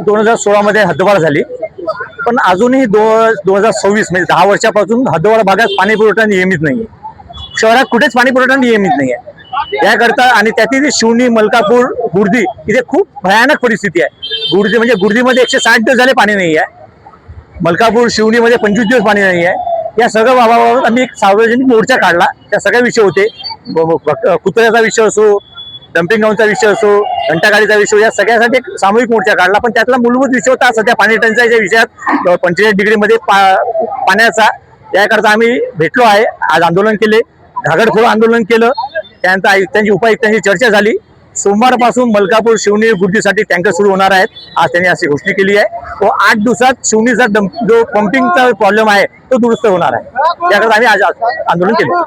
2016 मध्ये हद्दवाढ झाली, पण अजूनही 2026 म्हणजे 10 वर्षापासून हद्दवाढ भागात पाणी पुरवठा नियमित नाहीये. शहरात कुठेच पाणी पुरवठा नियमित नाहीये. याकरता आणि त्यातील शिवनी, मलकापूर, गुर्दी इथे खूप भयानक परिस्थिती आहे. गुर्दीमध्ये 160 दिवस झाले पाणी नाही आहे. मलकापूर, शिवनीमध्ये 25 दिवस पाणी नाही आहे. या सगळ्या बाबाबाबत आम्ही एक सार्वजनिक मोर्चा काढला. त्या सगळ्या विषय होते. कुत्र्याचा विषय असो, डम्पिंग ग्राउंडचा विषय असो, घंटागाडीचा विषय, या सगळ्यासाठी एक सामूहिक मोर्चा काढला. पण त्यातला मूलभूत विषय होता सध्या पाणी टंचाईच्या विषयात 45 डिग्रीमध्ये पाण्याचा. याकरता आम्ही भेटलो आहे, आज आंदोलन केले, घागरखोर आंदोलन केलं. त्यानंतर आयुक्तांची उपायुक्तांची चर्चा झाली. सोमवारपासून मलकापूर, शिवनी, गुर्दीसाठी टँकर सुरू होणार आहेत, आज त्यांनी अशी घोषणा केली आहे. तो 8 दिवसात शिवनीचा जो पंपिंगचा प्रॉब्लेम आहे तो दुरुस्त होणार आहे. त्याकरता आम्ही आज आंदोलन केलं.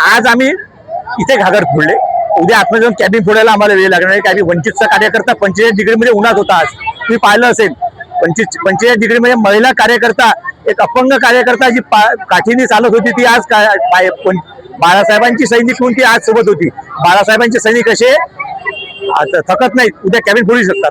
आज आम्ही इथे घागर फोडले. उद्या आतमध्ये जाऊन कॅबिन फोडायला आम्हाला वेळ लागणार आहे. कारण वंचितचा कार्यकर्ता 45 डिग्रीमध्ये उन्हात होता. आज तुम्ही पाहिलं असेल, 45 डिग्रीमध्ये महिला कार्यकर्ता, एक अपंग कार्यकर्ता जी काठीने चालत होती, ती आज बाळासाहेबांची सैनिक म्हणून ती आज सोबत होती. बाळासाहेबांचे सैनिक असे थकत नाहीत, उद्या कॅबिन फोडू शकतात.